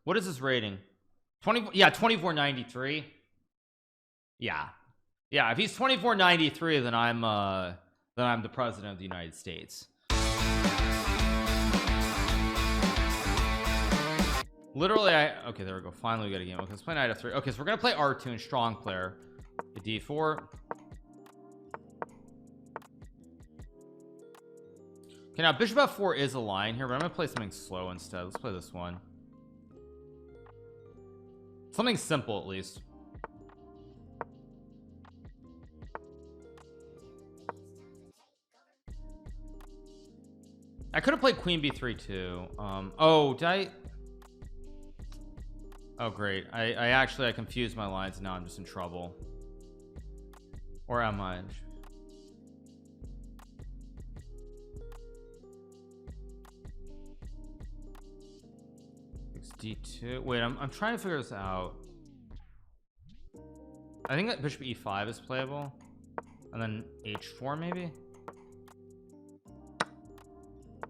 What is his rating? 20, yeah, 2493. Yeah, if he's 2493, then I'm the president of the United States. Literally, okay, there we go. Finally, we got a game. Okay, let's play knight f3. Okay, so we're gonna play R2 and strong player. D4. Okay, now bishop f4 is a line here, but I'm gonna play something slow instead. Let's play this one. Something simple, at least. I could have played queen b3 too. Oh, did I? Oh, great. I confused my lines and now I'm just in trouble. Or am I? D2. Wait, I'm trying to figure this out. I think that bishop e5 is playable, and then h4 maybe.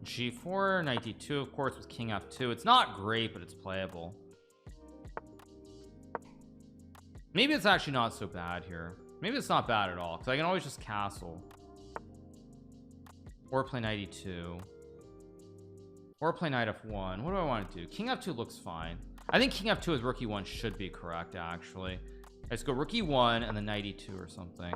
G4, knight d2, of course, with king f2. It's not great, but it's playable. Maybe it's actually not so bad here. Maybe it's not bad at all, because I can always just castle or play knight e2 or play knight f1. What do I want to do? King f2 looks fine. I think king f2 with rook e1 should be correct, actually. Let's go rook e1 and then knight e2 or something.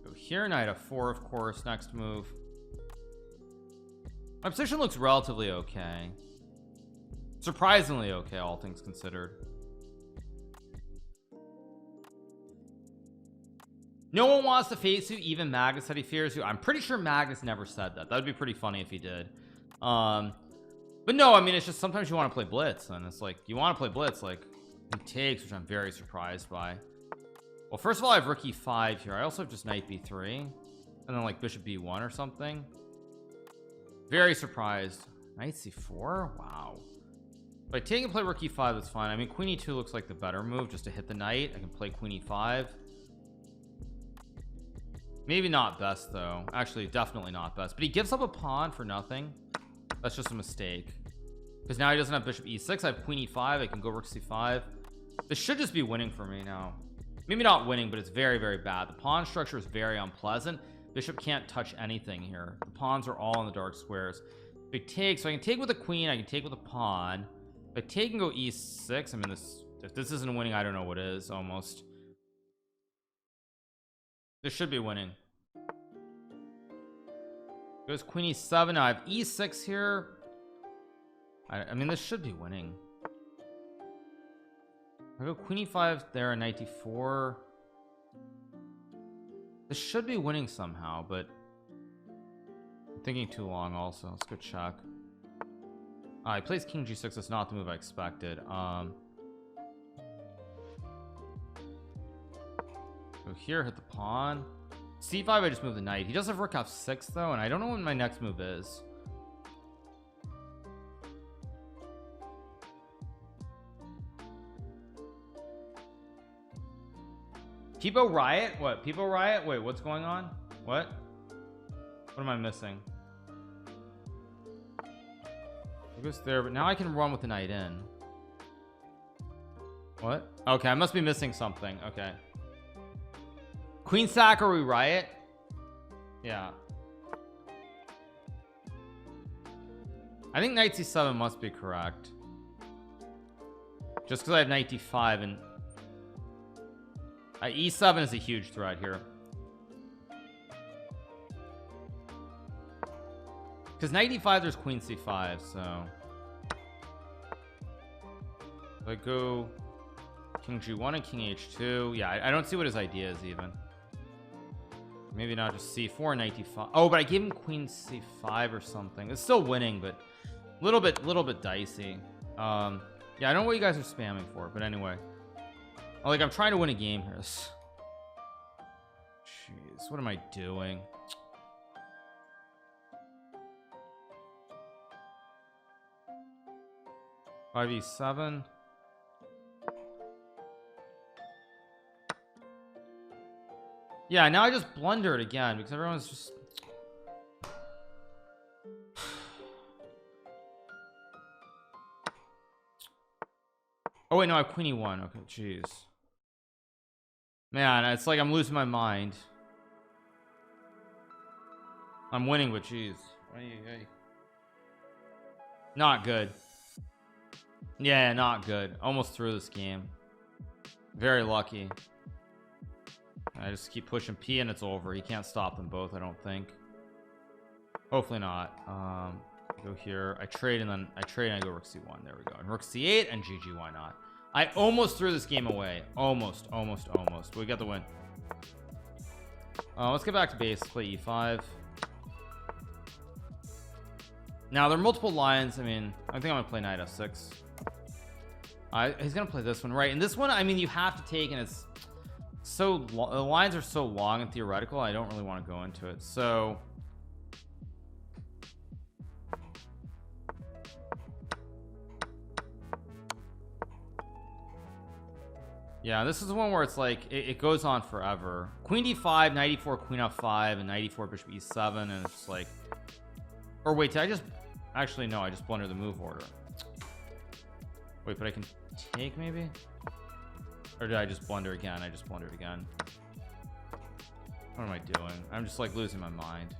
Go here, knight f4, of course. Next move. My position looks relatively okay. Surprisingly okay, all things considered. No one wants to face you. Even Magnus said he fears you. I'm pretty sure Magnus never said that. That would be pretty funny if he did. But no, I mean, it's just sometimes you want to play blitz, and it's like you want to play blitz like in takes, which I'm very surprised by. Well, first of all, I have rook e5 here. I also have just knight b3 and then like bishop b1 or something. Very surprised. Knight c4. Wow. If I take and play rook e5, that's fine. I mean, queen e2 looks like the better move just to hit the knight. I can play queen e5. Maybe not best though. Actually, definitely not best. But he gives up a pawn for nothing. That's just a mistake, because now he doesn't have bishop e6. I have queen e5. I can go rook c5. This should just be winning for me now. Maybe not winning, but it's very, very bad. The pawn structure is very unpleasant. Bishop can't touch anything here. The pawns are all in the dark squares. If I take, so I can take with a queen, I can take with a pawn. If I take and go e6, I mean, if this isn't winning, I don't know what is. Almost. This should be winning. Goes queen e7. I have e6 here. I mean, this should be winning. I go queen e5 there and knight d4. This should be winning somehow, but I'm thinking too long also. Let's go check. He plays king g6. That's not the move I expected. Go here, hit the pawn. c5, I just move the knight. He does have rook f6 though, and I don't know what my next move is. People riot? What? People riot? Wait, what's going on? What am I missing? It goes there, but now I can run with the knight in. What? Okay, I must be missing something. Okay. Queen sack or we riot? Yeah. I think knight c7 must be correct. Just because I have knight d5 and e7 is a huge threat here. Because knight e5, there's queen c5, so if I go king g1 and king h2, yeah, I don't see what his idea is even. Maybe not just c4, knight d5. Oh, but I gave him queen c5 or something. It's still winning, but a little bit dicey. Yeah, I don't know what you guys are spamming for, but anyway. Like, I'm trying to win a game here. Jeez, what am I doing? Five e7. Yeah, now I just blundered again because everyone's just Oh wait, no, I have queen e1. Okay, jeez, man, it's like I'm losing my mind. I'm winning, but jeez, not good. Yeah, not good. Almost through this game. Very lucky. I just keep pushing P and it's over. He can't stop them both, I don't think. Hopefully not. Go here. I trade and then I trade and I go rook c1. There we go. And rook c8 and GG. Why not? I almost threw this game away. Almost. We got the win. Let's get back to base. Play e5. Now there are multiple lines. I mean, I think I'm gonna play knight f6. He's gonna play this one, right? And this one, I mean, you have to take, and it's so the lines are so long and theoretical. I don't really want to go into it. So yeah, this is the one where it's like it goes on forever. Queen d5, knight e4, queen f5, and knight e4, bishop e7, and it's just like, or wait, did I just actually no, I just blundered the move order. Wait, but I can take maybe, or did I just blunder again? I just blundered again. What am I doing? I'm just like losing my mind.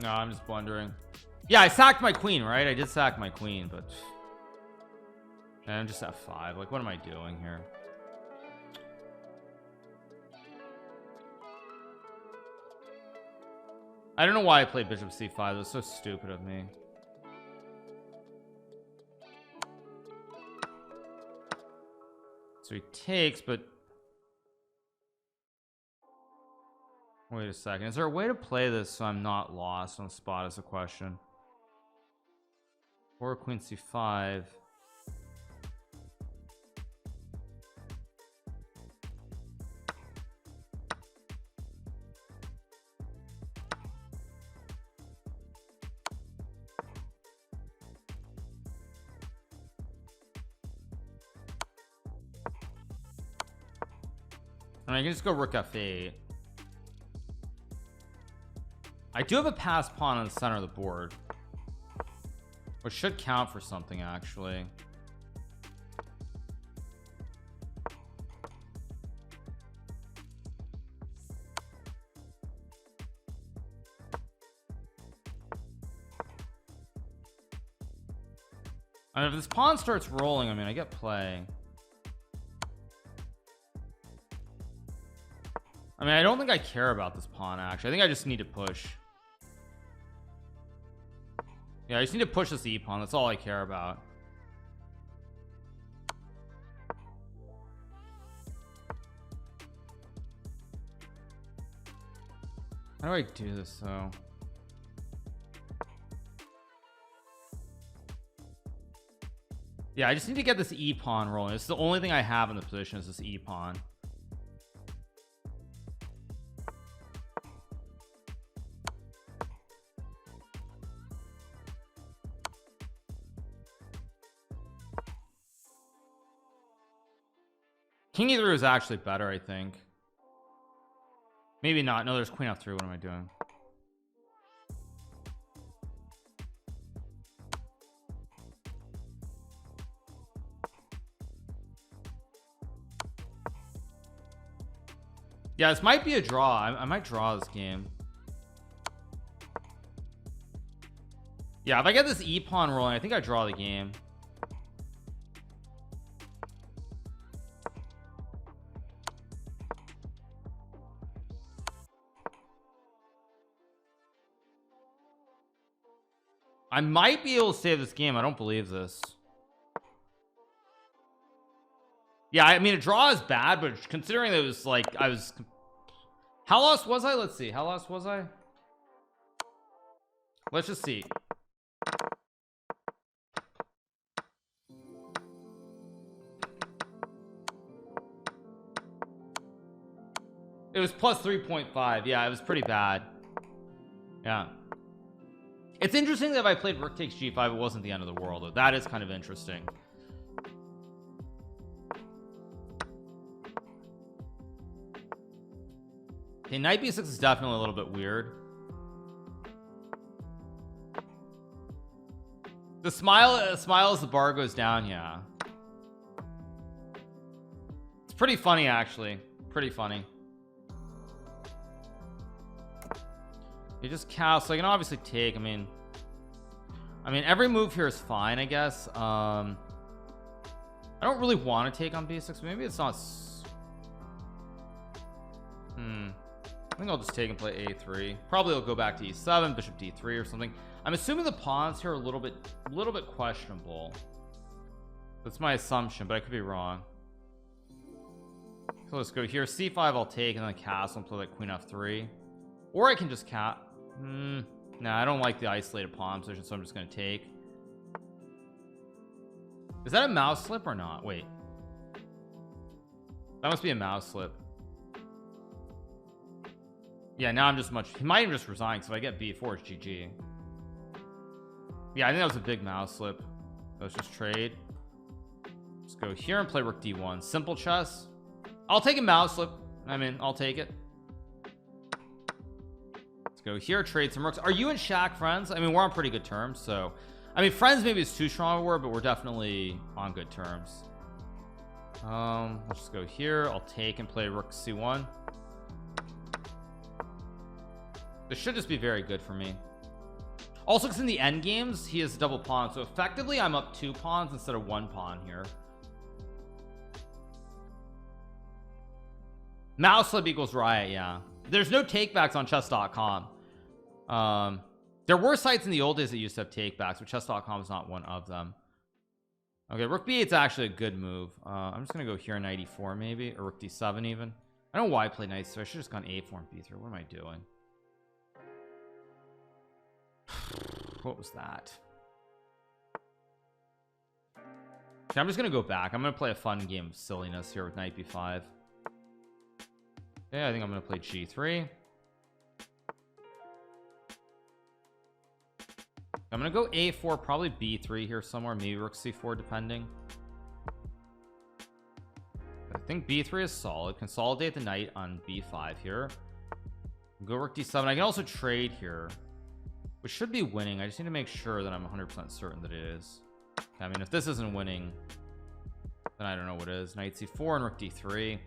No, I'm just blundering. Yeah, I sacked my queen, right? I did sack my queen, but I'm just f5. Like, what am I doing here? I don't know why I played bishop c5. That was so stupid of me. So he takes, but wait a second. Is there a way to play this so I'm not lost on the spot is a question. Or queen c5. And I can just go rook f8. I do have a passed pawn on the center of the board, which should count for something actually. And if this pawn starts rolling, I mean, I get play. I mean, I don't think I care about this pawn actually. I think I just need to push. Yeah, I just need to push this e-pawn. That's all I care about. How do I do this though? Yeah, I just need to get this e-pawn rolling. It's the only thing I have in the position is this e-pawn. King e3 is actually better, I think. Maybe not. No, there's queen f3. What am I doing? Yeah, this might be a draw. I might draw this game. Yeah, if I get this e-pawn rolling, I think I draw the game. I might be able to save this game. I don't believe this. Yeah, I mean, a draw is bad, but considering that it was like I was, how lost was I? Let's see, how lost was I? Let's just see. It was plus 3.5. Yeah, it was pretty bad. Yeah. It's interesting that if I played rook takes g5 it wasn't the end of the world though. That is kind of interesting. Okay, knight b6 is definitely a little bit weird. The smile as the bar goes down. Yeah, it's pretty funny actually, pretty funny. You just castle. I can obviously take. I mean every move here is fine, I guess. I don't really want to take on b6. Maybe it's not. I think I'll just take and play a3. Probably I'll go back to e7, bishop d3 or something. I'm assuming the pawns here are a little bit questionable. That's my assumption, but I could be wrong. So let's go here. c5 I'll take and then castle and play like queen f3, or I can just nah, I don't like the isolated pawn position, so I'm just going to take. Is that a mouse slip or not? Wait, that must be a mouse slip. Yeah, now I'm just he might even just resign, so if I get b4 it's GG. Yeah, I think that was a big mouse slip. Let's just trade. Let's go here and play rook d1. Simple chess. I'll take a mouse slip. I'll take it. Let's go here, trade some rooks. Are you and Shaq friends? We're on pretty good terms, so friends maybe is too strong a word, but we're definitely on good terms. Let's just go here. I'll take and play rook c1. This should just be very good for me. Also, because in the end games he has double pawn, so effectively I'm up 2 pawns instead of 1 pawn here. Mouse slip equals riot. Yeah, there's no takebacks on chess.com. There were sites in the old days that used to have takebacks, but chess.com is not one of them. Okay, rook b8 is actually a good move. I'm just gonna go here, knight e4 maybe, or rook d7 even. I don't know why I played knight, so I should have just gone a4 and b3. What am I doing? What was that? Okay, I'm just gonna go back. I'm gonna play a fun game of silliness here with knight b5. Yeah, I think I'm gonna play g3. I'm gonna go a4, probably b3 here somewhere, maybe rook c4 depending. I think b3 is solid. Consolidate the knight on b5 here. Go rook d7. I can also trade here, which should be winning. I just need to make sure that I'm 100% certain that it is. If this isn't winning, then I don't know what is. Knight c4 and rook d3.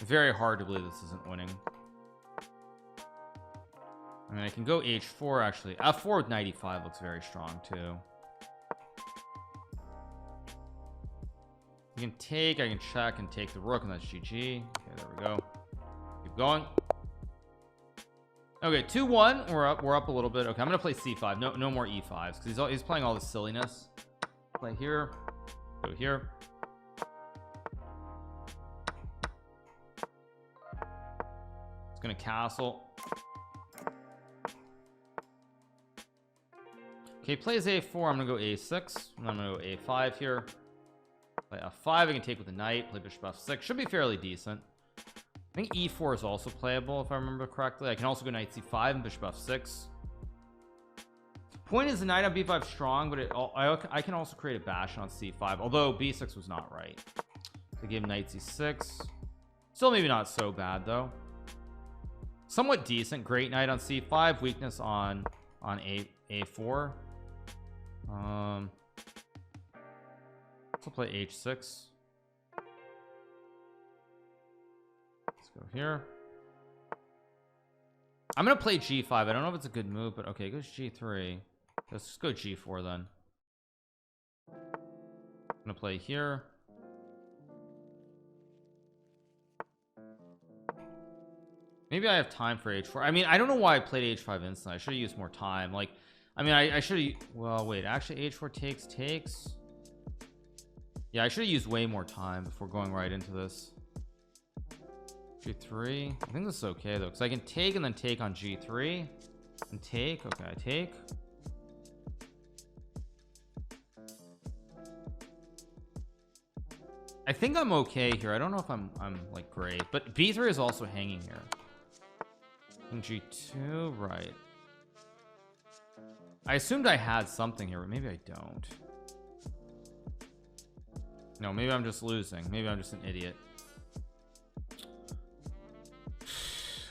Very hard to believe this isn't winning. I can go h4 actually. f4 with knight e5 looks very strong too. You can take, I can check and take the rook, and that's GG. Okay, there we go. Keep going. Okay, 2-1. We're up a little bit. Okay, I'm gonna play c5. No more e5s because he's playing all this silliness. Play here. Go here. It's gonna castle. Okay, plays a4. I'm gonna go a6 and I'm gonna go a5 here. Play f5. I can take with the knight. Play bishop f6. Should be fairly decent. I think e4 is also playable if I remember correctly. I can also go knight c5 and bishop f6. The point is the knight on b5 strong, but I can also create a bastion on c5, although b6 was not right. So give knight c6. Still maybe not so bad though. Somewhat decent. Great knight on c5. Weakness on a4. Let's play h6. Let's go here. I'm gonna play g5. I don't know if it's a good move, but okay, it goes g3. Let's just go g4 then. I'm gonna play here. Maybe I have time for h4. I don't know why I played h5 instantly. I should have used more time. Like, I should have. Well, wait. Actually, h4 takes. Yeah, I should have used way more time before going right into this. g3. I think this is okay though, because I can take and then take on g3 and take. Okay, I take. I think I'm okay here. I don't know if I'm like great, but b3 is also hanging here. King G2, right. I assumed I had something here, but maybe I don't. No, maybe I'm just losing. Maybe I'm just an idiot.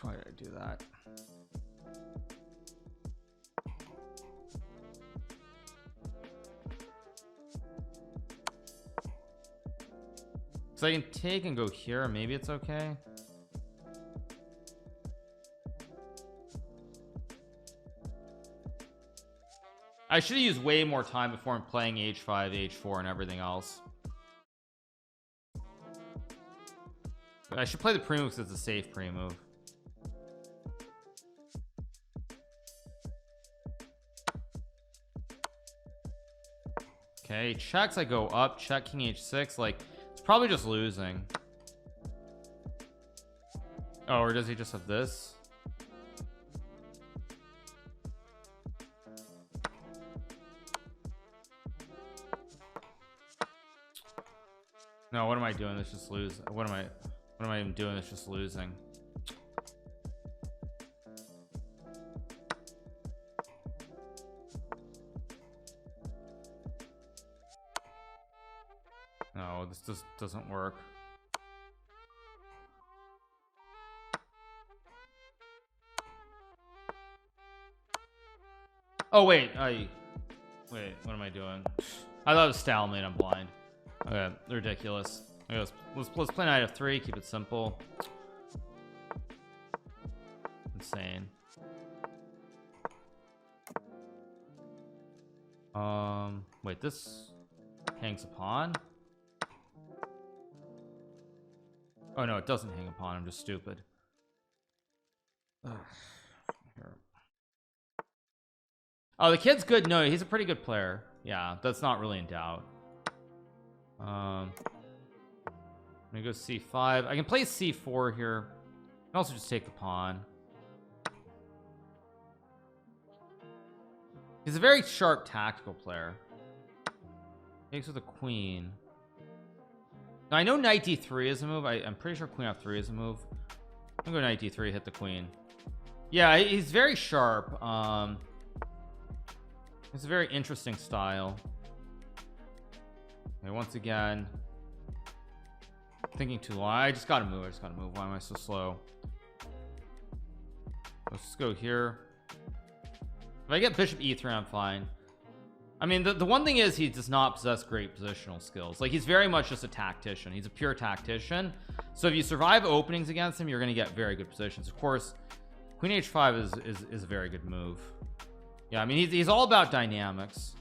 Why did I do that? So I can take and go here. Maybe it's okay. I should have used way more time before I'm playing H5, H4, and everything else. But I should play the pre-move because it's a safe pre-move. Okay, checks. I go up, check King H6. Like, it's probably just losing. Oh, or does he just have this? No, what am I doing? This just lose. What am I even doing? It's just losing. No, this just doesn't work. Oh wait, wait, what am I doing? I thought it was stalemate. I'm blind. Okay, ridiculous. Okay, let's play knight f3. Keep it simple. Insane. Wait, this hangs a pawn. Oh no, it doesn't hang a pawn. I'm just stupid. Ugh. Here. Oh, the kid's good. No, he's a pretty good player. Yeah, that's not really in doubt. I'm gonna go c5. I can play c4 here. I can also just take the pawn. He's a very sharp tactical player. Takes with a queen. Now I know knight d3 is a move. I'm pretty sure queen f3 is a move. I'm gonna go knight d3, hit the queen. Yeah, he's very sharp. It's a very interesting style. Okay, once again, thinking too long. I just gotta move. Why am I so slow? Let's just go here. If I get bishop e3, I'm fine. I mean, the one thing is he does not possess great positional skills. Like, he's very much just a tactician. He's a pure tactician. So if you survive openings against him, you're going to get very good positions. Of course, queen h5 is a very good move. Yeah, I mean, he's all about dynamics.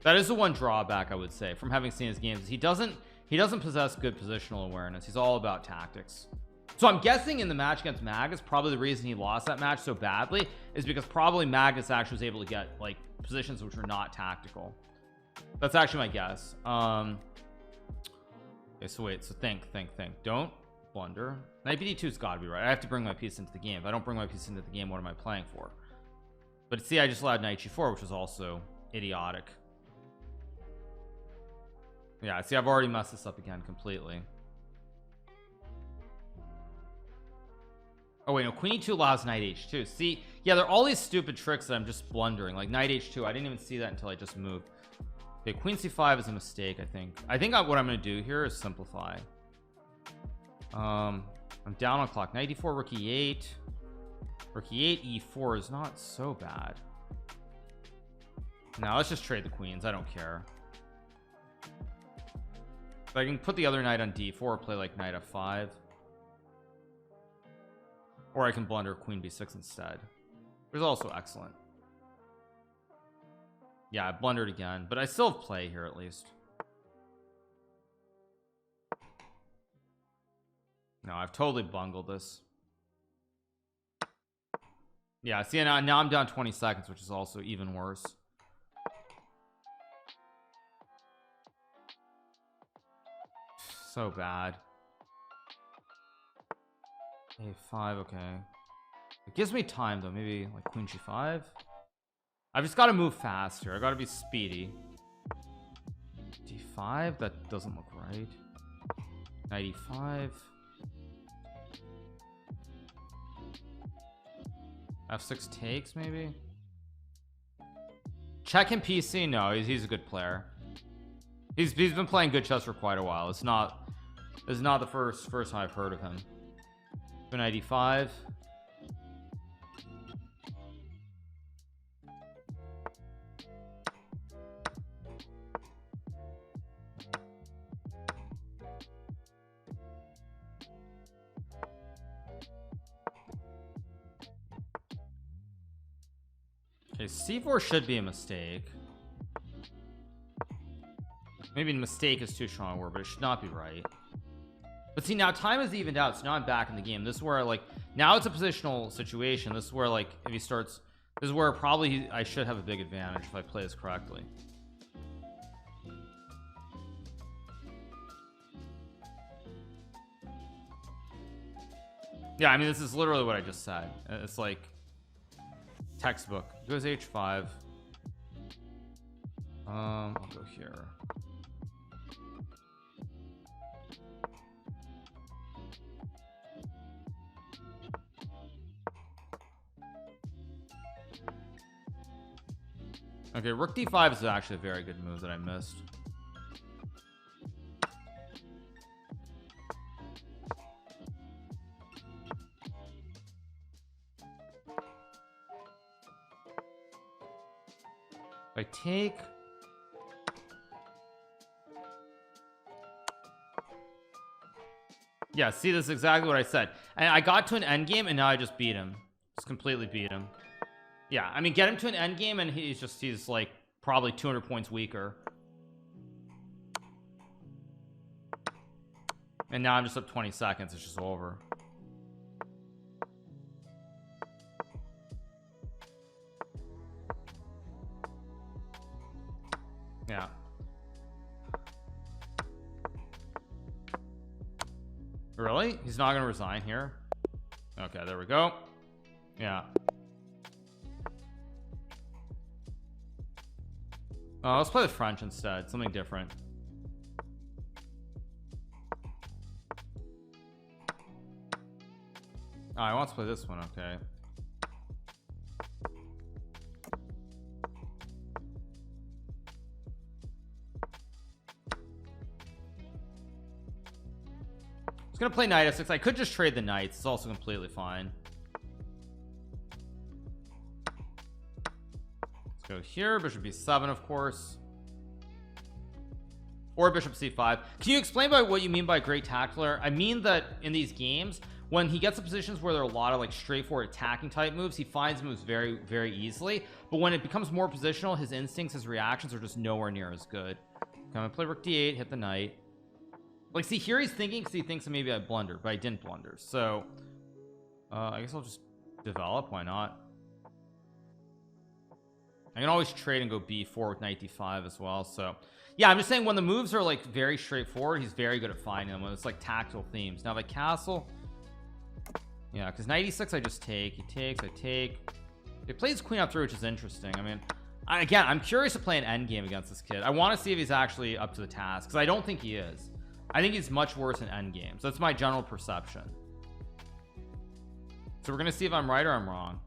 That is the one drawback I would say from having seen his games. Is he doesn't possess good positional awareness. He's all about tactics. So I'm guessing in the match against Magnus, probably the reason he lost that match so badly is because probably Magnus actually was able to get like positions which were not tactical. That's actually my guess. Okay, so wait, so think. Don't blunder. Knight bd2's got to be right. I have to bring my piece into the game. If I don't bring my piece into the game, what am I playing for? But see, I just allowed knight g4, which was also idiotic. Yeah, see, I've already messed this up again completely. Oh wait, no, queen e2 allows knight h2. See, yeah, there are all these stupid tricks that I'm just blundering, like knight h2. I didn't even see that until I just moved. Okay, queen c5 is a mistake. I think what I'm going to do here is simplify. I'm down on clock. Knight d4, rook e8. Rook e8, e4 is not so bad. Now let's just trade the queens. I don't care. But I can put the other knight on d4 or play like knight f5. Or I can blunder queen b6 instead. It was also excellent. Yeah, I blundered again, but I still have play here at least. No, I've totally bungled this. Yeah, see, now I'm down 20 seconds, which is also even worse. So bad. a5, okay. It gives me time though. Maybe like queen g5. I've just got to move fast here. I got to be speedy. d5, that doesn't look right. Knight e5. f6 takes maybe. Check him PC. No, he's a good player. He's been playing good chess for quite a while. This is not the first time I've heard of him. 295. Okay, c4 should be a mistake. Maybe mistake is too strong a word, but it should not be right. But see, now time is evened out, so now I'm back in the game. This is where, like, now it's a positional situation. This is where, like, if he starts, this is where probably I should have a big advantage if I play this correctly. Yeah, I mean, this is literally what I just said. It's like textbook. Goes h5. I'll go here. Okay, rook d5 is actually a very good move that I missed. If I take, yeah, see, this is exactly what I said, and I got to an endgame and now I just beat him. Just completely beat him. Yeah, I mean, get him to an endgame and he's like probably 200 points weaker. And now I'm just up 20 seconds. It's just over. Yeah. Really? He's not gonna resign here? Okay, there we go. Yeah. Let's play the French instead. Something different. Oh, I want to play this one. Okay. I was gonna play knight f6. I could just trade the knights. It's also completely fine. Go here, bishop b7, of course, or bishop c5. Can you explain by what you mean by great tactical error? I mean that in these games, when he gets to positions where there are a lot of like straightforward attacking type moves, he finds moves very, very easily. But when it becomes more positional, his instincts, his reactions are just nowhere near as good. Okay, I'm gonna play rook d8, hit the knight. Like, see, here he's thinking because he thinks that maybe I blundered, but I didn't blunder. So I guess I'll just develop. Why not? I can always trade and go b4 with knight d5 as well. So yeah, I'm just saying when the moves are like very straightforward, he's very good at finding them when it's like tactical themes. Now if I castle, yeah, because knight e6 I just take, he takes, I take. He plays queen up through, which is interesting. I mean, again, I'm curious to play an endgame against this kid. I want to see if he's actually up to the task, because I don't think he is. I think he's much worse in endgames. That's my general perception. So we're gonna see if I'm right or I'm wrong.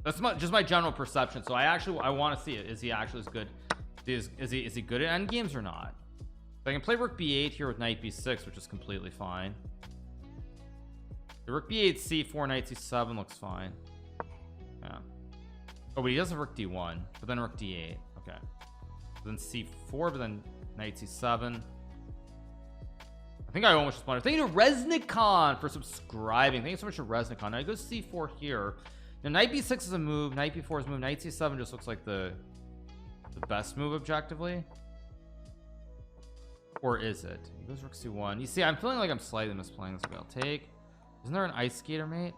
That's just my general perception. So I want to see it. Is he actually as good? Is he good at endgames or not? So I can play rook b8 here with knight b6, which is completely fine. The rook b8 c4 knight c7 looks fine. Yeah. Oh, but he does have rook d1, but then rook d8. Okay. Then c4, but then knight c7. I think I almost just blundered. Thank you to Resnikon for subscribing. Thank you so much to Resnikon. Now he goes c4 here. Now knight b6 is a move, knight b4 is a move, knight c7 just looks like the best move objectively. Or is it? He goes rook c1. You see, I'm feeling like I'm slightly misplaying this. I'll take. Isn't there an ice skater mate?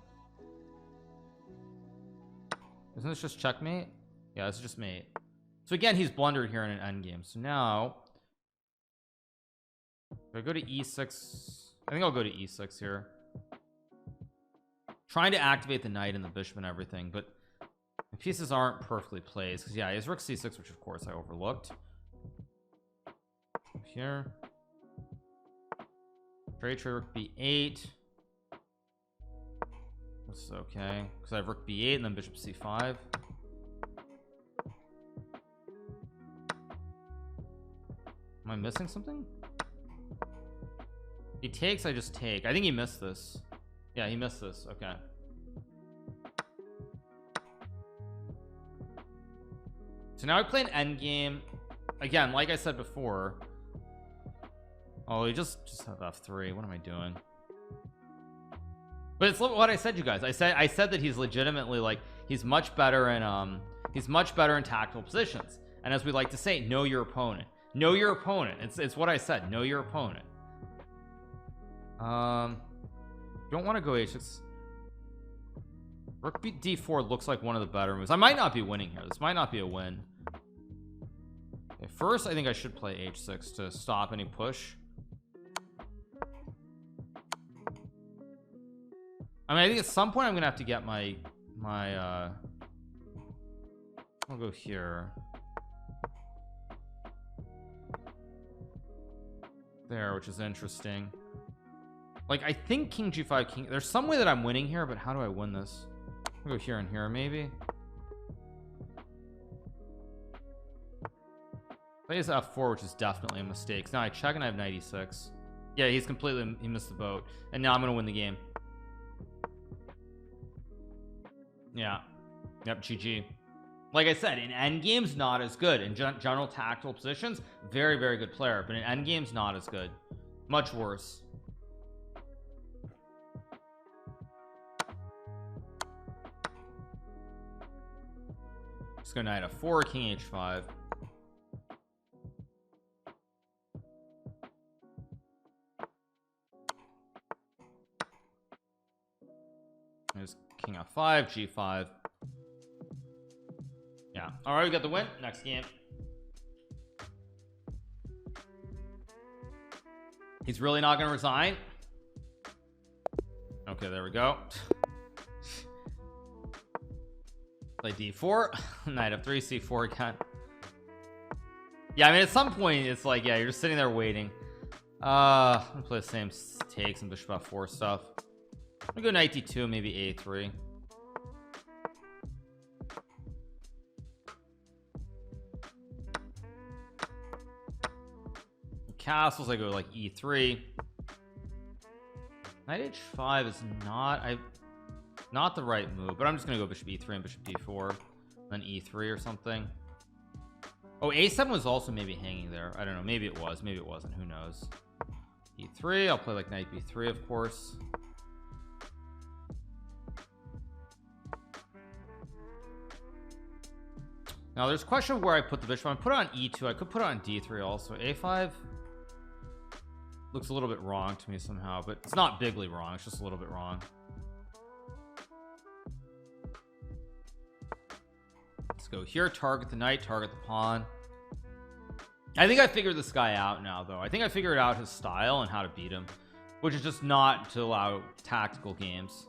Isn't this just checkmate? Yeah, this is just mate. So again, he's blundered here in an endgame. So now if I go to e6, I think I'll go to e6 here. Trying to activate the knight and the bishop and everything, but the pieces aren't perfectly placed because yeah, he has rook c6, which of course I overlooked. Here, trade rook b8. This is okay because I have rook b8 and then bishop c5. Am I missing something? He takes, I just take. I think he missed this. Yeah, he missed this. Okay. So now I play an endgame again, like I said before. Oh, you just have f3. What am I doing? But it's what I said, you guys. I said that he's legitimately like he's much better in tactical positions. And as we like to say, know your opponent. Know your opponent. It's what I said. Know your opponent. Don't want to go h6. Rook d4 looks like one of the better moves. I might not be winning here. This might not be a win. Okay, first I think I should play h6 to stop any push. I mean, I think at some point I'm gonna have to get my I'll go here. There, which is interesting. Like, I think king g5 king, there's some way that I'm winning here, but how do I win this? I'll go here and here maybe. Plays f4, which is definitely a mistake. So now I check and I have knight e6. Yeah, he missed the boat, and now I'm gonna win the game. Yeah, yep, GG. Like I said, in endgames not as good. In general tactical positions, very good player, but in endgames not as good, much worse. Just go knight f4, king h5. There's king f5, g5. Yeah, all right, we got the win. Next game. He's really not gonna resign. Okay, there we go. Play d4. Knight f3, c4 again. Yeah, I mean, at some point it's like, yeah, you're just sitting there waiting. I'm gonna play the same takes and bishop f4 stuff. I'm gonna go knight d2, maybe a3. Castles, I go like e3. Knight h5 is not the right move, but I'm just gonna go bishop e3 and bishop d4, then e3 or something. Oh, a7 was also maybe hanging there. I don't know, maybe it was, maybe it wasn't, who knows. e3, I'll play like knight b3, of course. Now there's a question of where I put the bishop. I put it on e2. I could put it on d3 also. a5 looks a little bit wrong to me somehow, but it's not bigly wrong, it's just a little bit wrong. Let's go here, target the knight, target the pawn. I think I figured this guy out now, though. I think I figured out his style and how to beat him, which is just not to allow tactical games.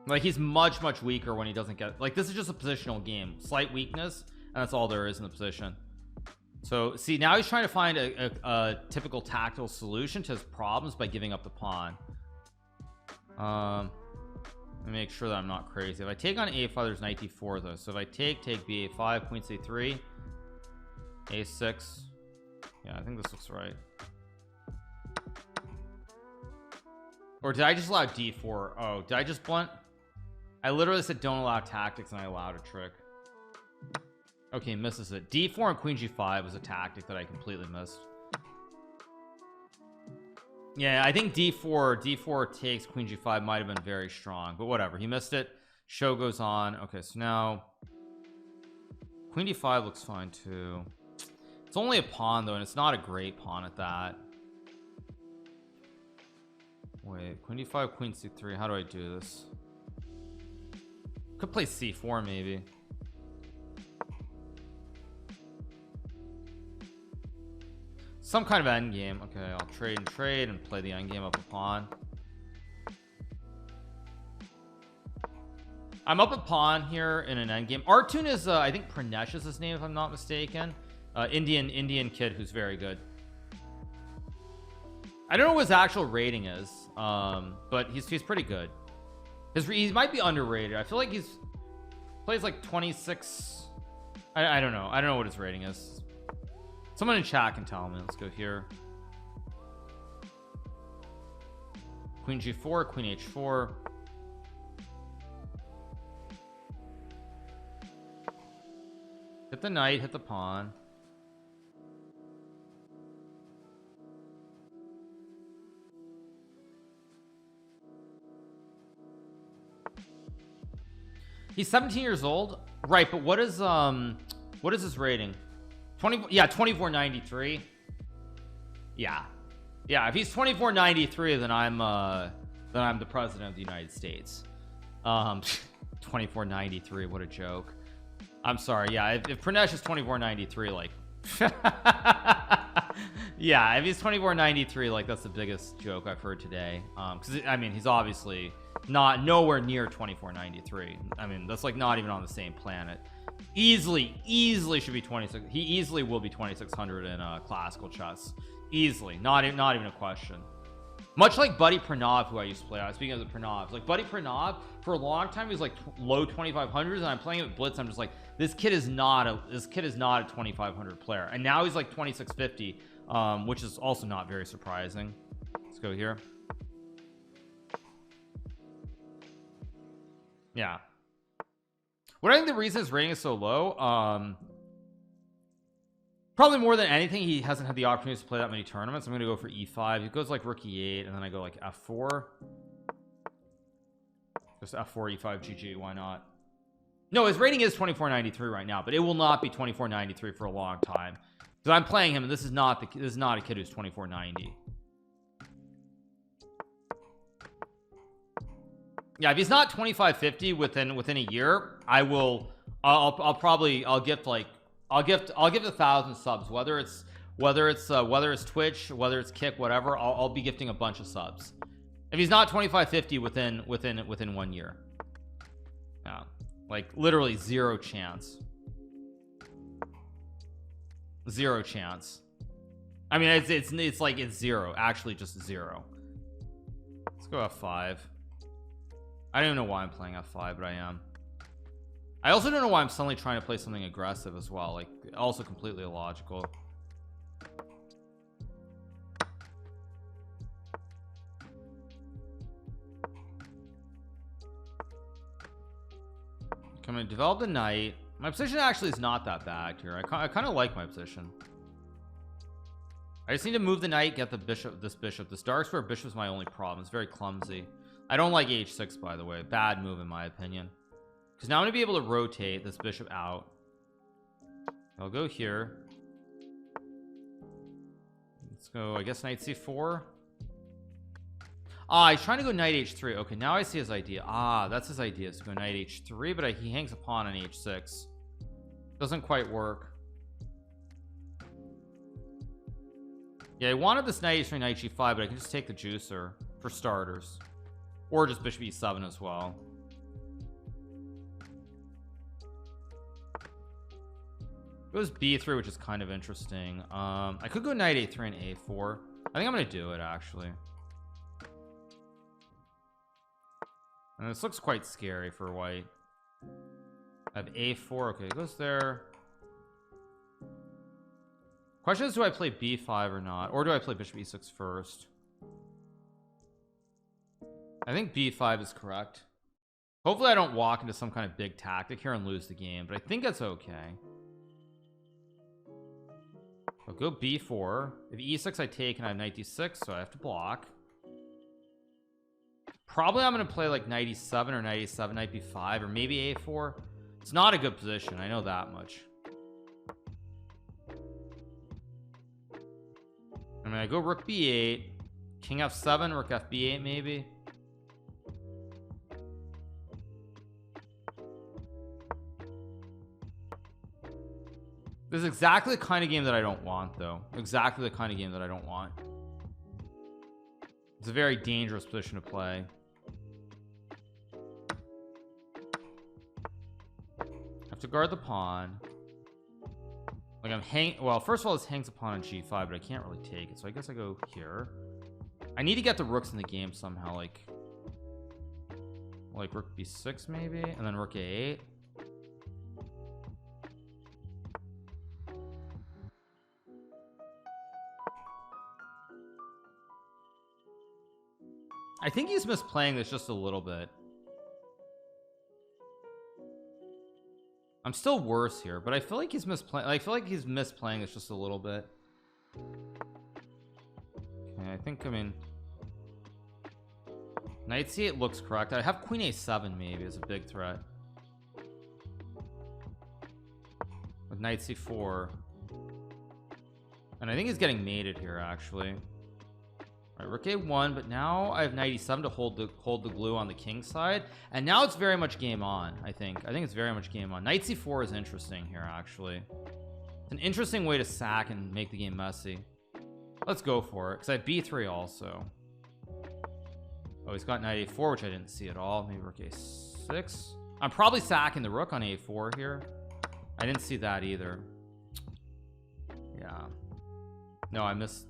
Like, he's much weaker when he doesn't get, like, this is just a positional game, slight weakness, and that's all there is in the position. So see, now he's trying to find a typical tactical solution to his problems by giving up the pawn. Let me make sure that I'm not crazy. If I take on a5, there's knight d4 though. So if I take b8, queen c3, a6. Yeah, I think this looks right. Or did I just allow d4? Oh, did I just blunt? I literally said don't allow tactics and I allowed a trick. Okay, misses it. d4 and queen g5 was a tactic that I completely missed. Yeah, I think d4 takes queen g5 might have been very strong, but whatever, he missed it. Show goes on. Okay, so now queen d5 looks fine too. It's only a pawn though, and it's not a great pawn at that. Wait, queen d5, queen c3. How do I do this? Could play c4 maybe. Some kind of endgame. Okay, I'll trade and play the endgame up a pawn. I'm up a pawn here in an endgame. Artun is I think Pranesh is his name if I'm not mistaken. Indian kid who's very good. I don't know what his actual rating is, but he's pretty good. He might be underrated. I feel like he's plays like 26. I don't know. I don't know what his rating is. Someone in chat can tell me. Let's go here. Queen G4, Queen H4. Hit the knight, hit the pawn. He's 17 years old, right? But what is his rating? 20, yeah, 2493. Yeah, if he's 2493, then I'm the president of the United States. 2493, what a joke. I'm sorry. Yeah, if Pranesh is 2493, like yeah, if he's 2493, like that's the biggest joke I've heard today. Because I mean, he's obviously nowhere near 2493. I mean, that's like not even on the same planet. Easily should be 26. He easily will be 2600 in classical chess. Easily, not even a question. Much like Buddy Pranav, who I used to play. I was speaking of the Pranavs, like Buddy Pranav for a long time, he was like low 2500s, and I'm playing it with Blitz. I'm just like, this kid is not a 2500 player, and now he's like 2650, which is also not very surprising. Let's go here. Yeah. What I think the reason his rating is so low, probably more than anything, he hasn't had the opportunity to play that many tournaments. I'm gonna go for E5. He goes like rook E8, and then I go like F4. Just F4 E5 GG. Why not? No, his rating is 2493 right now, but it will not be 2493 for a long time because I'm playing him, and this is not a kid who's 2490. Yeah, if he's not 2550 within a year, I'll gift 1,000 subs, whether it's Twitch, whether it's Kick, whatever. I'll be gifting a bunch of subs if he's not 2550 within 1 year. Yeah, like literally zero chance. I mean, it's like it's zero, actually just zero. Let's go F5. I don't even know why I'm playing F5, but I am. I also don't know why I'm suddenly trying to play something aggressive as well, like also completely illogical. I'm gonna develop the knight. My position actually is not that bad here. I kind of like my position. I just need to move the knight, get the bishop. This dark square bishop is my only problem. It's very clumsy. I don't like h6, by the way. Bad move in my opinion, because now I'm gonna be able to rotate this bishop out. I'll go here. Let's go, I guess, knight c4. He's trying to go knight h3. Okay, now I see his idea. That's his idea, is to go knight h3, but he hangs a pawn on h6. Doesn't quite work. Yeah, I wanted this knight h3, knight g5, but I can just take the juicer for starters, or just bishop e7 as well. Goes b3, which is kind of interesting. I could go knight a3 and a4. I think I'm gonna do it, actually. And this looks quite scary for white. I have a4. Okay, it goes there. Question is, do I play b5 or not, or do I play bishop e6 first? I think b5 is correct. Hopefully I don't walk into some kind of big tactic here and lose the game, but I think that's okay. I'll go b4. If e6 I take, and I have knight d6, so I have to block. Probably I'm going to play like knight e7 or knight a7, knight b5, or maybe a4. It's not a good position, I know that much. I mean, I go rook b8, king f7, rook fb8 maybe. This is exactly the kind of game that I don't want, though. Exactly the kind of game that I don't want. It's a very dangerous position to play. I have to guard the pawn. Like well, first of all, this hangs a pawn on g5, but I can't really take it, so I guess I go here. I need to get the rooks in the game somehow, like rook b6 maybe, and then rook a8. I think he's misplaying this just a little bit. I'm still worse here, but I feel like he's misplaying. I feel like he's misplaying this just a little bit. Okay, I think, I mean, knight c8 looks correct. I have queen a7 maybe as a big threat with knight c4, and I think he's getting mated here actually. All right, rook a1, but now I have knight e7 to hold the glue on the king side, and now it's very much game on. I think it's very much game on. Knight c4 is interesting here actually. It's an interesting way to sack and make the game messy. Let's go for it, because I have b3 also. Oh, he's got knight a4, which I didn't see at all. Maybe rook a6. I'm probably sacking the rook on a4 here. I didn't see that either. Yeah, no, I missed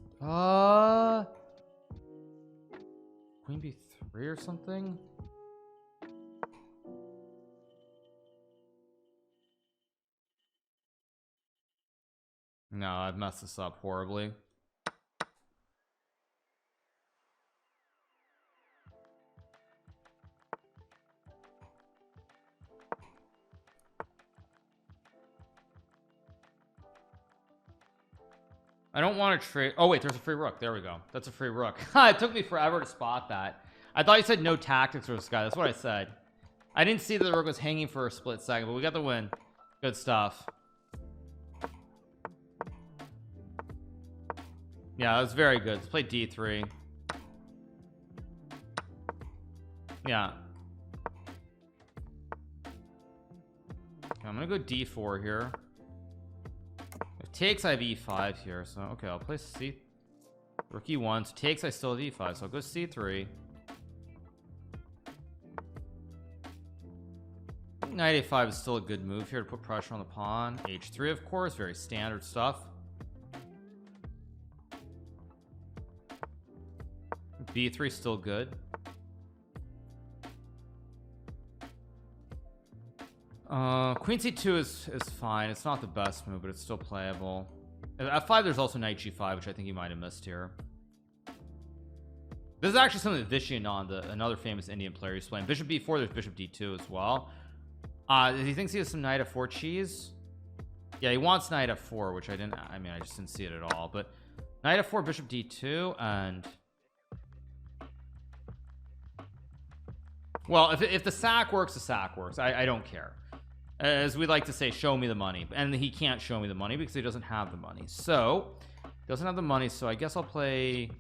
queen b3 or something. No, I've messed this up horribly. I don't want to trade. Oh wait, there's a free rook. There we go. That's a free rook. It took me forever to spot that. I thought you said no tactics for this guy. That's what I said. I didn't see that the rook was hanging for a split second, but we got the win. Good stuff. Yeah, that was very good. Let's play d3. Yeah. I'm gonna go d4 here. If takes, I have e5 here, so okay, I'll play c. Rook e1. So takes, I still have e5, so I'll go c3. Knight a5 is still a good move here to put pressure on the pawn. h3, of course, very standard stuff. b3 still good. Queen c2 is fine. It's not the best move, but it's still playable. At f5 there's also knight g5, which I think you might have missed here. This is actually something that Vishnanand, another famous Indian player, is playing. Bishop b4, there's bishop d2 as well. He thinks he has some knight f4 cheese. Yeah, he wants knight f4, which I just didn't see it at all. But knight f4, bishop d2, and well, if the sack works, the sack works. I don't care. As we like to say, show me the money. And he can't show me the money because he doesn't have the money. So doesn't have the money, so I guess I'll play.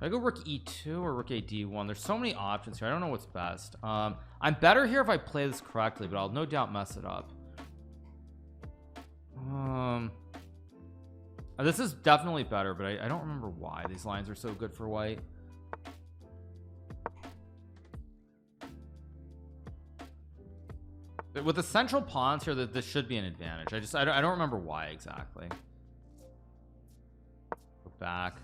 I go rook e2 or rook a d1. There's so many options here. I don't know what's best. I'm better here if I play this correctly, but I'll no doubt mess it up. This is definitely better, but I don't remember why these lines are so good for white. With the central pawns here, that this should be an advantage. I don't remember why exactly. Go back.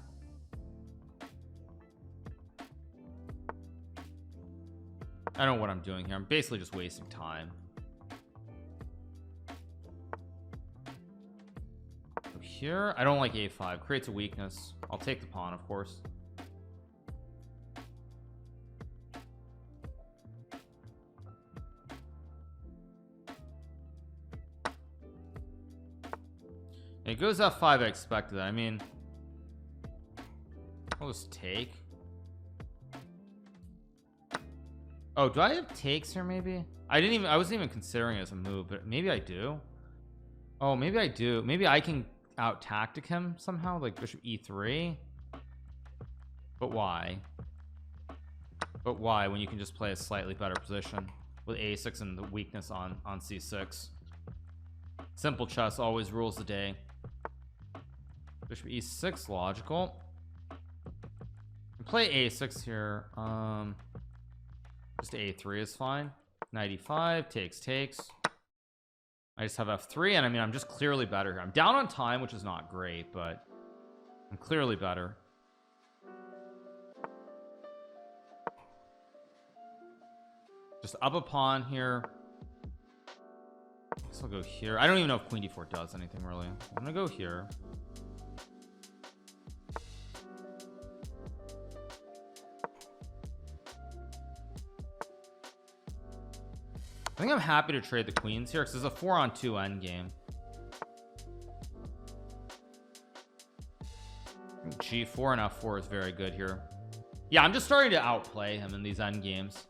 I don't know what I'm doing here. I'm basically just wasting time. Here, I don't like a5. Creates a weakness. I'll take the pawn, of course. It goes f5. I expected that. I mean, I'll just take. Oh, do I have takes here? Maybe I wasn't even considering it as a move, but maybe I do. Oh, maybe I do. Maybe I can out tactic him somehow, like bishop e3. But why? But why when you can just play a slightly better position with a6 and the weakness on c6? Simple chess always rules the day. Bishop e6, logical. Play a6 here. Just a3 is fine. Knight e5, takes. I just have f3, and I mean, I'm just clearly better here. I'm down on time, which is not great, but I'm clearly better. Just up a pawn here. I guess I'll go here. I don't even know if queen d4 does anything really. I'm gonna go here. I think I'm happy to trade the queens here because there's a 4-on-2 endgame. G4 and F4 is very good here. Yeah, I'm just starting to outplay him in these endgames.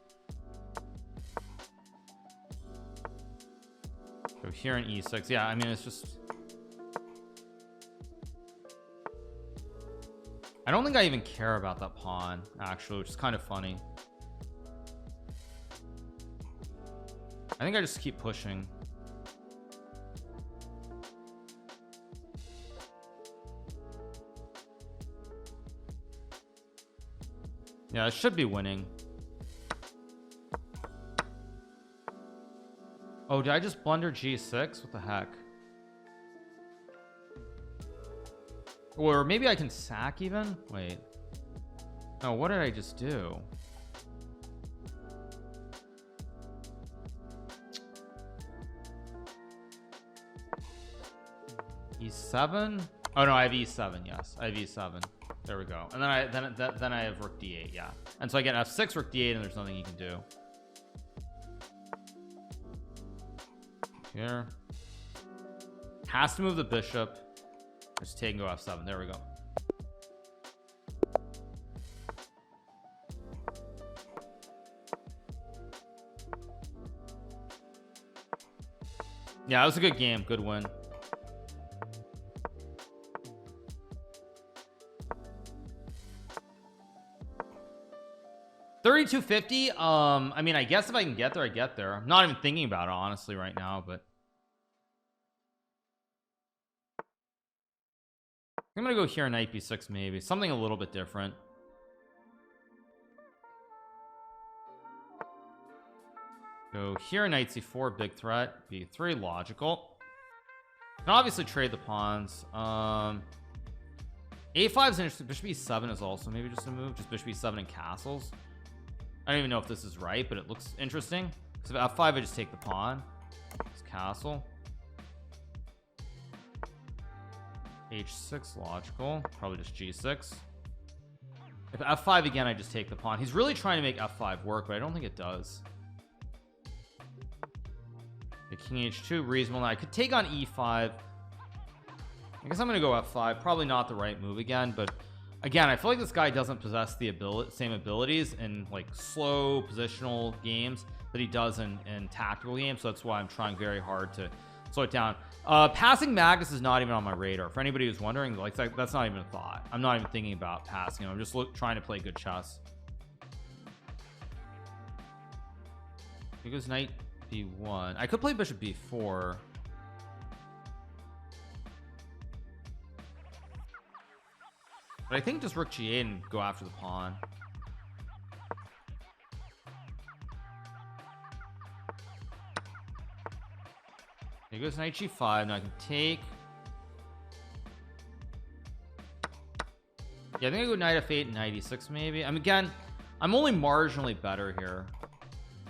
Go here in E6. Yeah, I mean, it's just... I don't think I even care about that pawn, actually, which is kind of funny. I think I just keep pushing. Yeah, it should be winning. Oh, did I just blunder G6? What the heck? Or maybe I can sack even? Wait. No, what did I just do? E7? Oh no, I have E7. Yes, I have E7. There we go. And then I have Rook D8. Yeah. And so I get F6, Rook D8, and there's nothing you can do. Here. Has to move the bishop. Just take and go F7. There we go. Yeah, it was a good game. Good win. $32.50. I mean, I guess if I can get there, I get there. I'm not even thinking about it honestly right now, but I'm gonna go here in knight b6, maybe something a little bit different. Go here in knight c4, big threat. b3, logical. Can obviously trade the pawns. A5 is interesting. Bishop e7 is also maybe just a move. Just bishop e7 and castles. I don't even know if this is right, but it looks interesting. So if f5, I just take the pawn. It's castle. h6, logical. Probably just g6. If f5 again, I just take the pawn. He's really trying to make f5 work, but I don't think it does. The king h2, reasonable. Now I could take on e5. I guess I'm gonna go f5. Probably not the right move again, but again, I feel like this guy doesn't possess the same abilities in like slow positional games that he does in tactical games. So that's why I'm trying very hard to slow it down. Passing Magnus is not even on my radar. For anybody who's wondering, like that's not even a thought. I'm not even thinking about passing him. I'm just trying to play good chess. He goes knight b1. I could play bishop b4. But I think just rook g8 and go after the pawn. Here goes knight g5. Now I can take. Yeah, I think I go knight f8 and knight e6 maybe. Again, I'm only marginally better here.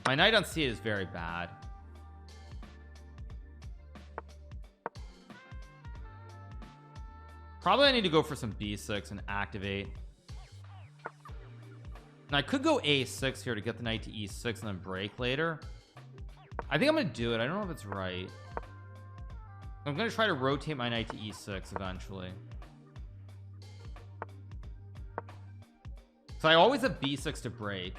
My knight on c8 is very bad. Probably I need to go for some b6 and activate. Now I could go a6 here to get the knight to e6 and then break later. I think I'm gonna do it. I don't know if it's right. I'm gonna try to rotate my knight to e6 eventually. So I always have b6 to break.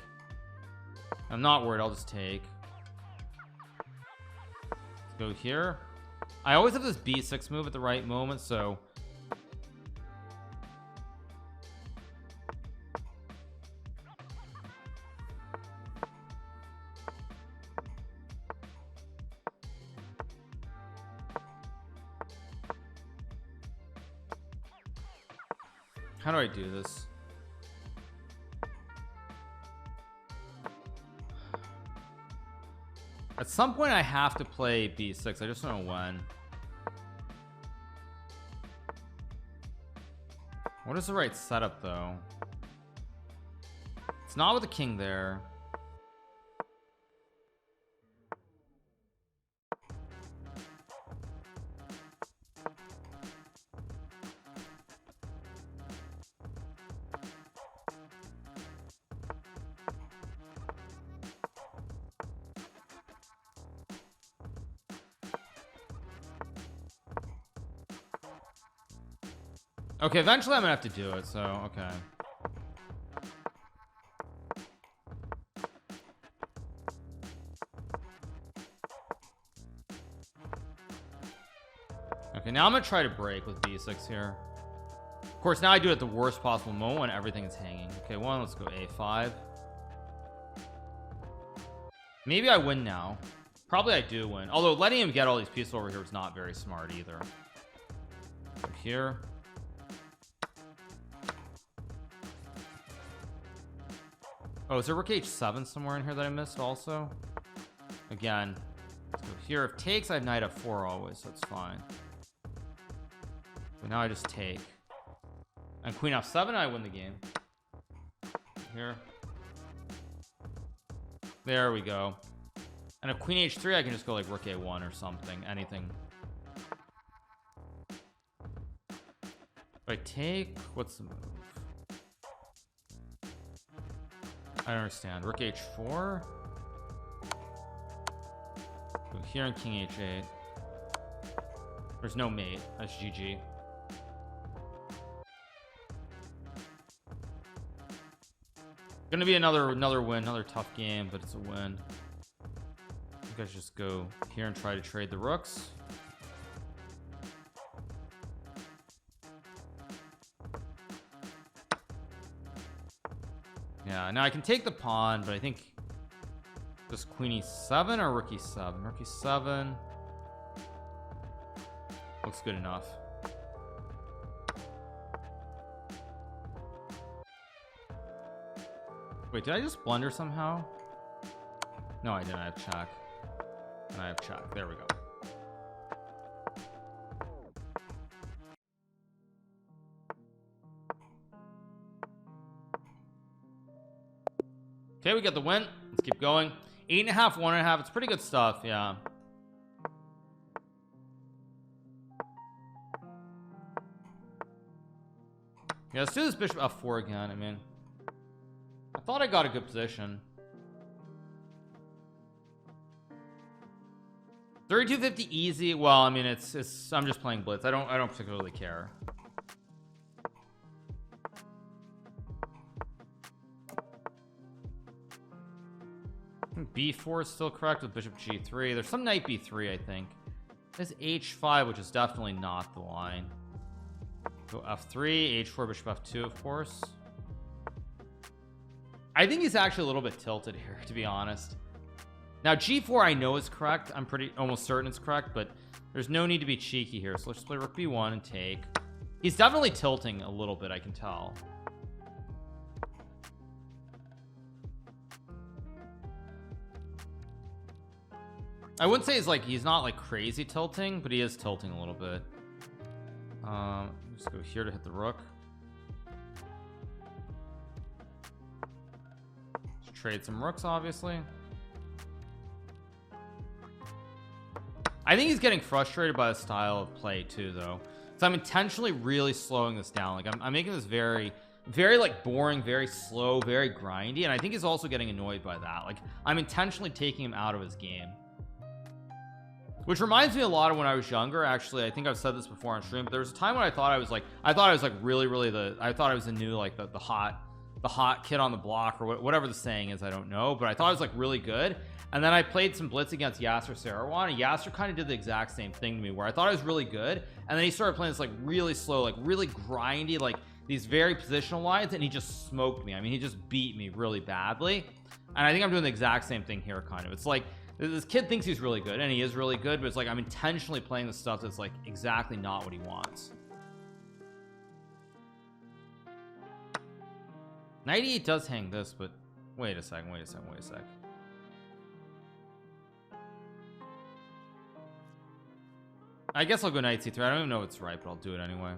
I'm not worried. I'll just take. Let's go here. I always have this b6 move at the right moment, so how do I do this? At some point I have to play b6. I just don't know when. What is the right setup though? It's not with the king there. Okay, eventually I'm gonna have to do it, so okay. Okay, now I'm gonna try to break with b6 here. Of course, now I do it at the worst possible moment when everything is hanging. Okay, let's go a5. Maybe I win now. Probably I do win, although letting him get all these pieces over here was not very smart either. Go here. Oh, is there rook h7 somewhere in here that I missed also? Again, let's go here. If takes, I have knight f4 always, so that's fine. But now I just take. And queen f7, I win the game. Here. There we go. And if queen h3, I can just go like rook a1 or something. Anything. If I take, what's the move? I don't understand. Rook h4. Go here and king h8. There's no mate. That's GG. Gonna be another win, another tough game, but it's a win. I think I should just go here and try to trade the rooks. Yeah, now I can take the pawn, but I think just queen e7 or rook e7. Rook e7 looks good enough. Wait, did I just blunder somehow? No, I didn't. I have check. And I have check. There we go. Okay, we got the win. Let's keep going. 8.5, 1.5. It's pretty good stuff. Yeah. Yeah, let's do this bishop f4 again. I mean, I thought I got a good position. 3250 easy. Well, I mean, it's I'm just playing blitz. I don't particularly care. b4 is still correct with bishop g3. There's some knight b3, I think. There's h5, which is definitely not the line. Go f3, h4, bishop f2, of course. I think he's actually a little bit tilted here, to be honest. Now g4 I know is correct. I'm almost certain it's correct, but there's no need to be cheeky here. So let's just play rook b1 and take. He's definitely tilting a little bit, I can tell. I wouldn't say he's not like crazy tilting, but he is tilting a little bit. Just go here to hit the rook. Just trade some rooks, obviously. I think he's getting frustrated by the style of play too, though. So I'm intentionally really slowing this down. Like I'm making this very like boring, very slow, very grindy, and I think he's also getting annoyed by that. Like I'm intentionally taking him out of his game. Which reminds me a lot of when I was younger. Actually, I think I've said this before on stream, but there was a time when I thought I was like really I thought I was the new like the hot kid on the block, or whatever the saying is. I don't know, but I thought I was like really good. And then I played some blitz against Yasser Seirawan, and Yasser kind of did the exact same thing to me, where I thought I was really good, and then he started playing this like really slow, like really grindy, like these very positional lines, and he just smoked me. I mean, he just beat me really badly. And I think I'm doing the exact same thing here, kind of. It's like this kid thinks he's really good, and he is really good, but it's like I'm intentionally playing the stuff that's like exactly not what he wants. Knight e8 does hang this, but wait a second. I guess I'll go knight c3. I don't even know if it's right, but I'll do it anyway.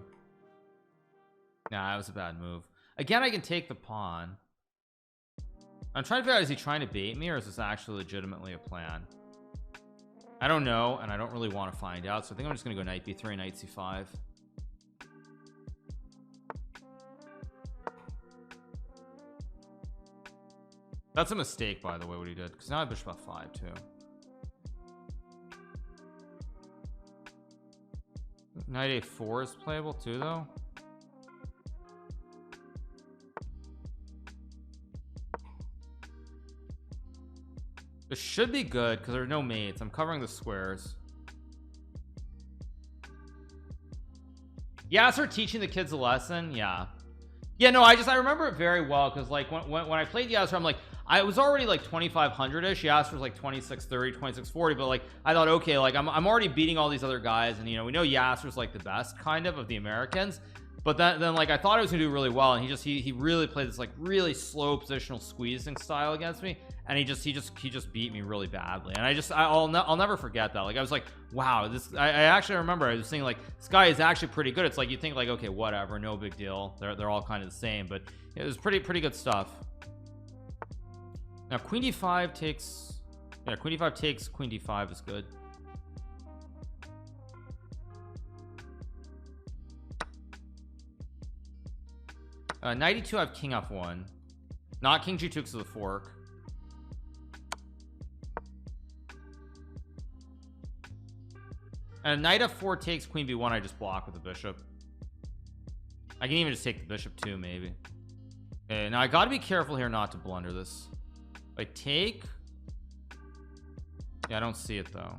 Nah, that was a bad move. Again, I can take the pawn. I'm trying to figure out, is he trying to bait me, or is this actually legitimately a plan? I don't know, and I don't really want to find out, so I think I'm just gonna go knight b3, knight c5. That's a mistake, by the way, what he did, because now I have bishop f5 too. Knight a4 is playable too, though. This should be good because there are no mates. I'm covering the squares. Yeah, start teaching the kids a lesson. Yeah, no, I remember it very well because like when I played Yasser, I'm like, I was already like 2500 ish. Yasser was like 2630, 2640, but like I thought, okay, like I'm already beating all these other guys, and you know, we know Yasser's like the best kind of the Americans, but then like I thought I was gonna do really well, and he really played this like really slow positional squeezing style against me, and he just beat me really badly, and I'll never forget that. Like I was like, wow, this I actually remember I was thinking like, this guy is actually pretty good. It's like you think like, okay, whatever, no big deal, they're all kind of the same, but it was pretty good stuff. Now queen d5 takes, yeah, queen d5 takes, queen d5 is good. Knight e2, I have king f1, not king g2 because of the fork. And knight f4 takes, queen b1, I just block with the bishop. I can even just take the bishop too, maybe. Okay, now I got to be careful here not to blunder this. If I take, yeah, I don't see it though.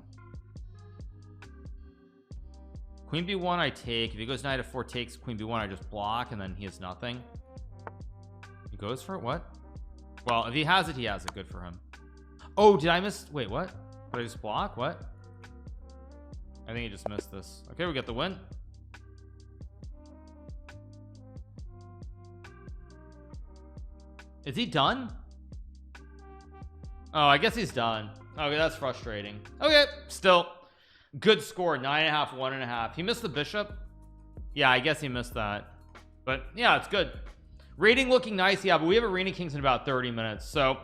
Queen b1 I take. If he goes knight f4 takes, queen b1 I just block, and then he has nothing. He goes for it. What? Well, if he has it, he has it. Good for him. Oh, did I miss? Wait, what? Did I just block? What? I think he just missed this. Okay, we get the win. Is he done? Oh, I guess he's done. Okay, that's frustrating. Okay, still good score. 9.5, 1.5. He missed the bishop. Yeah, I guess he missed that, but yeah, it's good. Rating looking nice. Yeah, but we have Arena Kings in about 30 minutes, so